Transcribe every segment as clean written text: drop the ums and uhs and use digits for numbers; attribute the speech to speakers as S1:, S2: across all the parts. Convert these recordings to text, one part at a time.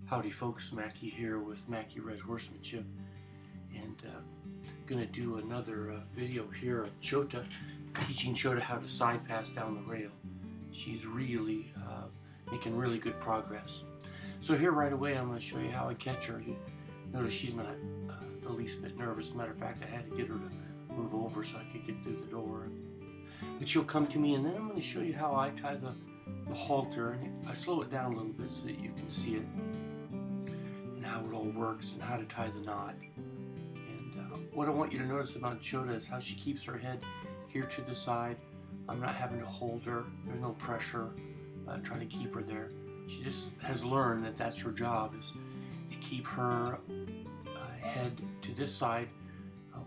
S1: Howdy folks, Mackie here with Mackie Red Horsemanship, and going to do another video here of Chota, teaching Chota how to side pass down the rail. She's really making really good progress. So here right away I'm going to show you how I catch her. You notice she's not the least bit nervous. As a matter of fact, I had to get her to move over so I could get through the door. But she'll come to me, and then I'm going to show you how I tie the halter, and I slow it down a little bit so that you can see it, how it all works and how to tie the knot. And what I want you to notice about Chota is how she keeps her head here to the side. I'm not having to hold her. There's no pressure trying to keep her there. She just has learned that that's her job, is to keep her head to this side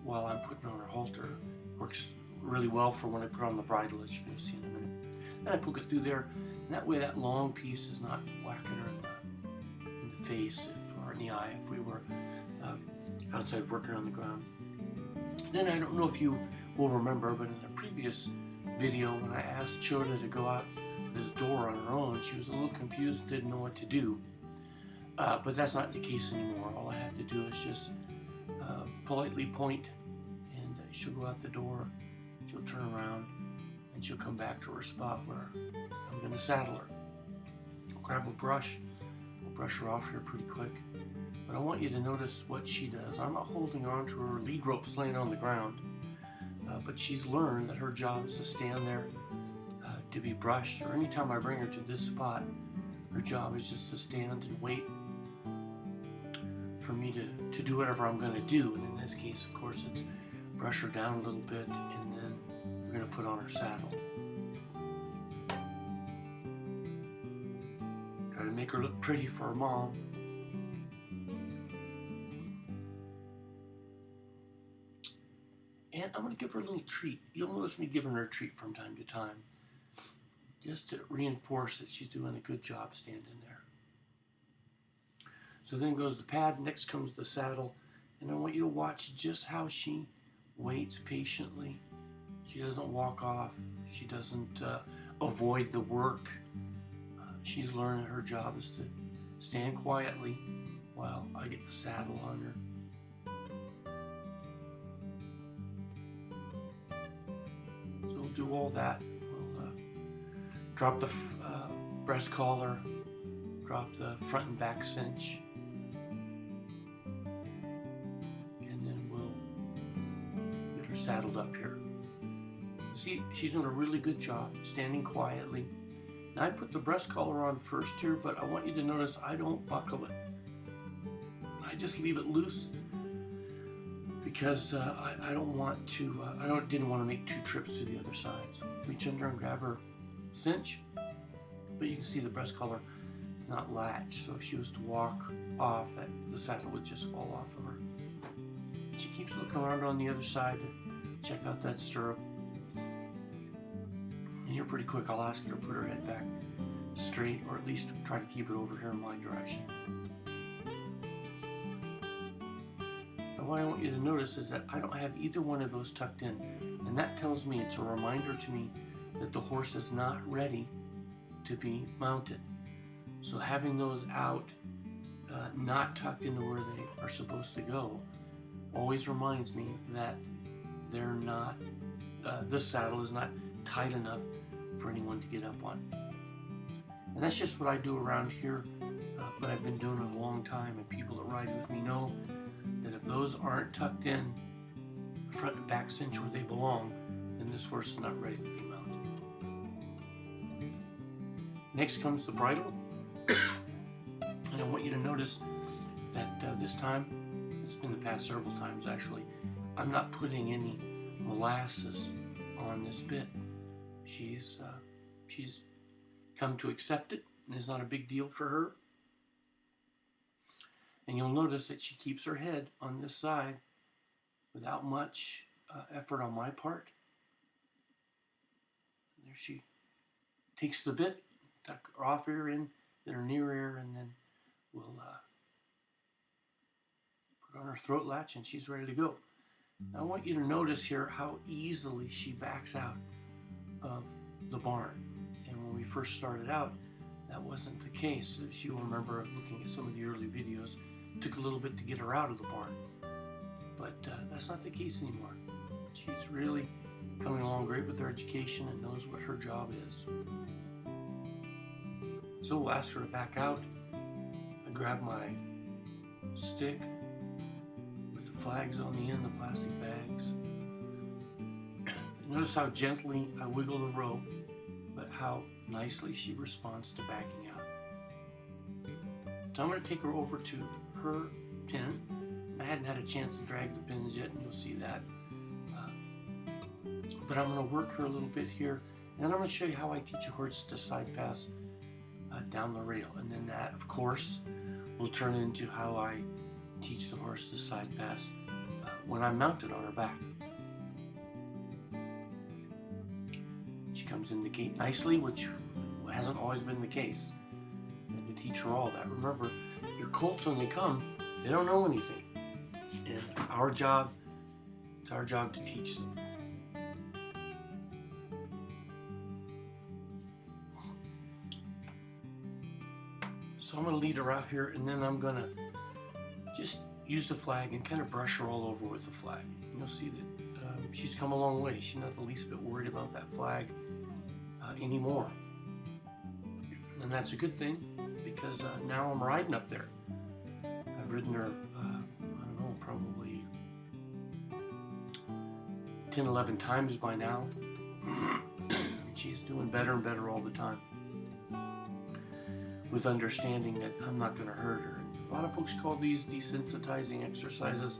S1: while I'm putting on her halter. Works really well for when I put on the bridle, as you're going to see in a minute. Then I poke it through there, and that way that long piece is not whacking her in the face or in the eye if we were outside working on the ground. Then I don't know if you will remember, but in a previous video when I asked Chota to go out this door on her own, she was a little confused, didn't know what to do. But that's not the case anymore. All I have to do is just politely point, and she'll go out the door, she'll turn around, and she'll come back to her spot where I'm going to saddle her. I'll grab a brush, we'll brush her off here pretty quick. But I want you to notice what she does. I'm not holding on to her lead rope's laying on the ground, but she's learned that her job is to stand there to be brushed, or anytime I bring her to this spot, her job is just to stand and wait for me to do whatever I'm going to do. And in this case, of course, it's brush her down a little bit, and then we're going to put on her saddle. Try to make her look pretty for her mom. And I'm going to give her a little treat. You'll notice me giving her a treat from time to time, just to reinforce that she's doing a good job standing there. So then goes the pad, next comes the saddle, and I want you to watch just how she waits patiently. She doesn't walk off, she doesn't avoid the work. She's learned her job is to stand quietly while I get the saddle on her. So we'll do all that. We'll drop the breast collar, drop the front and back cinch, and then we'll get her saddled up here. See, she's doing a really good job standing quietly. Now I put the breast collar on first here, but I want you to notice I don't buckle it. I just leave it loose because I don't want to. Didn't want to make two trips to the other side. So reach under and grab her cinch, but you can see the breast collar is not latched. So if she was to walk off, the saddle would just fall off of her. She keeps looking around on the other side to check out that stirrup. And you're pretty quick. I'll ask her to put her head back straight, or at least try to keep it over here in my direction. And what I want you to notice is that I don't have either one of those tucked in, and that tells me, it's a reminder to me that the horse is not ready to be mounted. So having those out, not tucked into where they are supposed to go, always reminds me that they're not, this saddle is not tight enough for anyone to get up on. And that's just what I do around here, but I've been doing it a long time, and people that ride with me know that if those aren't tucked in, front and back cinch where they belong, then this horse is not ready to be mounted. Next comes the bridle, and I want you to notice that this time, it's been the past several times actually, I'm not putting any molasses on this bit. She's come to accept it, and it's not a big deal for her. And you'll notice that she keeps her head on this side without much effort on my part. And there she takes the bit, tuck her off ear in, then her near ear, and then we'll put on her throat latch, and she's ready to go. Now I want you to notice here how easily she backs out of the barn. And when we first started out, that that wasn't the case. If you remember looking at some of the early videos, it took a little bit to get her out of the barn. But that's not the case anymore. She's really coming along great with her education and knows what her job is. So we'll ask her to back out. I grab my stick with the flags on the end, the plastic bags. Notice how gently I wiggle the rope, but how nicely she responds to backing out. So I'm going to take her over to her pen. I hadn't had a chance to drag the pins yet, and you'll see that. But I'm going to work her a little bit here, and then I'm going to show you how I teach a horse to side pass down the rail. And then that, of course, will turn into how I teach the horse to side pass when I'm mounted on her back. She comes in the gate nicely, which hasn't always been the case. And to teach her all that. Remember, your colts, when they come, they don't know anything. And it's our job to teach them. So I'm going to lead her out here, and then I'm going to just use the flag and kind of brush her all over with the flag. You'll see that she's come a long way. She's not the least bit worried about that flag anymore. And that's a good thing, because now I'm riding up there. I've ridden her, I don't know, probably 10, 11 times by now. She's doing better and better all the time, with understanding that I'm not going to hurt her. And a lot of folks call these desensitizing exercises.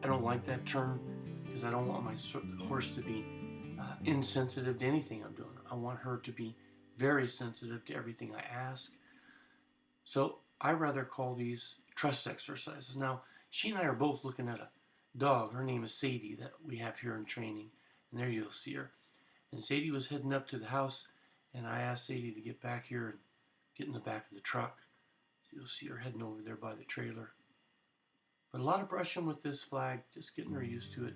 S1: I don't like that term, because I don't want my horse to be insensitive to anything I'm doing. I want her to be very sensitive to everything I ask. So I rather call these trust exercises. Now, she and I are both looking at a dog. Her name is Sadie, that we have here in training. And there you'll see her. And Sadie was heading up to the house, and I asked Sadie to get back here and get in the back of the truck. So you'll see her heading over there by the trailer. But a lot of brushing with this flag, just getting her used to it.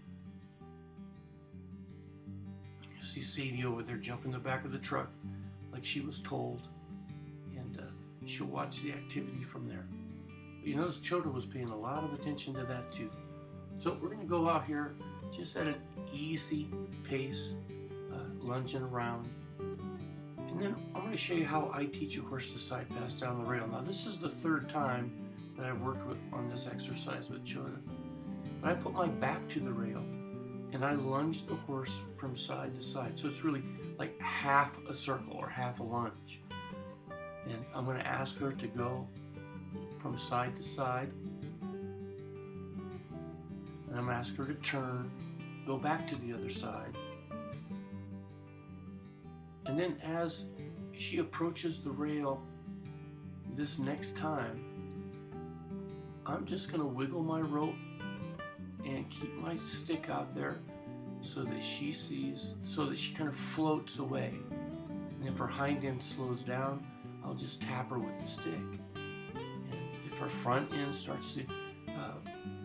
S1: You see Sadie over there jump in the back of the truck like she was told, and she'll watch the activity from there. But you notice Chota was paying a lot of attention to that too. So we're going to go out here just at an easy pace, lunging around. And then I'm going to show you how I teach a horse to side pass down the rail. Now this is the third time that I've worked on this exercise with Chota. But I put my back to the rail, and I lunge the horse from side to side. So it's really like half a circle or half a lunge. And I'm going to ask her to go from side to side. And I'm going to ask her to turn, go back to the other side. And then as she approaches the rail this next time, I'm just going to wiggle my rope and keep my stick out there so that she sees, so that she kind of floats away. And if her hind end slows down, I'll just tap her with the stick. And if her front end starts to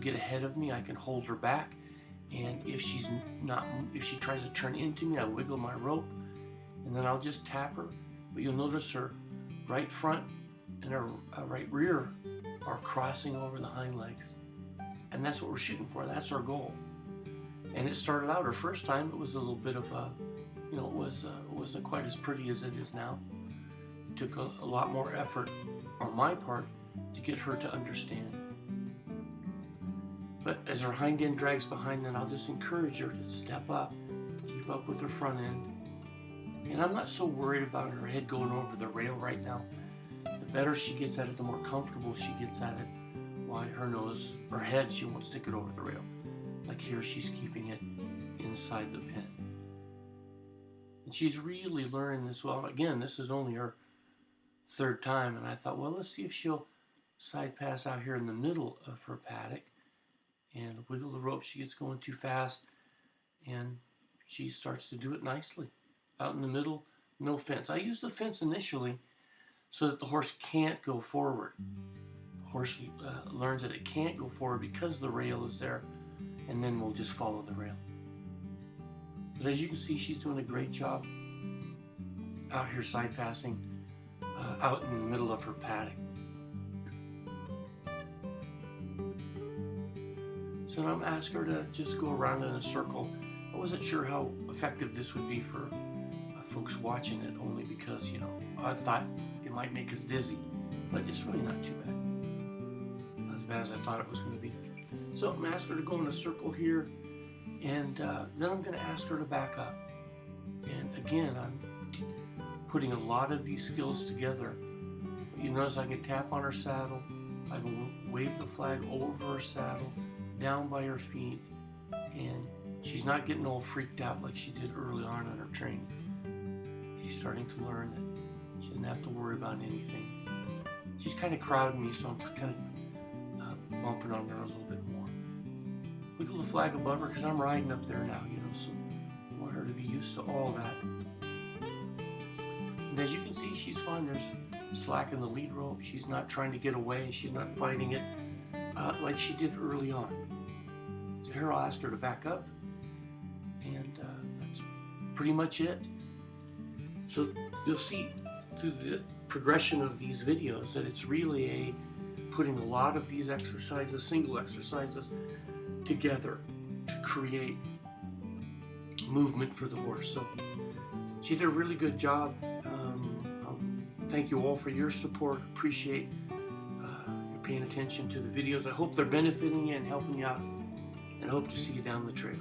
S1: get ahead of me, I can hold her back. And if she tries to turn into me, I wiggle my rope, and then I'll just tap her. But you'll notice her right front and her right rear are crossing over the hind legs. And that's what we're shooting for. That's our goal. And it started out, her first time, it was a little bit of it wasn't quite as pretty as it is now. It took a lot more effort on my part to get her to understand. But as her hind end drags behind, then I'll just encourage her to step up, keep up with her front end. And I'm not so worried about her head going over the rail right now. The better she gets at it, the more comfortable she gets at it. Why her head, she won't stick it over the rail. Like here, she's keeping it inside the pen. And she's really learning this well. Again, this is only her third time, and I thought, well, let's see if she'll side pass out here in the middle of her paddock and wiggle the rope. She gets going too fast, and she starts to do it nicely. Out in the middle, no fence. I use the fence initially so that the horse can't go forward. The horse learns that it can't go forward because the rail is there, and then we'll just follow the rail. But as you can see, she's doing a great job out here side passing out in the middle of her paddock. So now I'm asking her to just go around in a circle. I wasn't sure how effective this would be for folks watching it, only because, you know, I thought it might make us dizzy, but it's really not too bad. Not as bad as I thought it was going to be. So I'm asking her to go in a circle here, and then I'm going to ask her to back up. And again, I'm putting a lot of these skills together. You notice I can tap on her saddle, I can wave the flag over her saddle, down by her feet, and she's not getting all freaked out like she did early on in her training. She's starting to learn that she doesn't have to worry about anything. She's kind of crowding me, so I'm kind of bumping on her a little bit more. Wiggle the flag above her because I'm riding up there now, you know, so I want her to be used to all that. And as you can see, she's fine. There's slack in the lead rope. She's not trying to get away. She's not fighting it like she did early on. So here I'll ask her to back up, and that's pretty much it. So you'll see through the progression of these videos that it's really putting a lot of these exercises, single exercises, together to create movement for the horse. So she did a really good job. Thank you all for your support. Appreciate you paying attention to the videos. I hope they're benefiting you and helping you out, and hope to see you down the trail.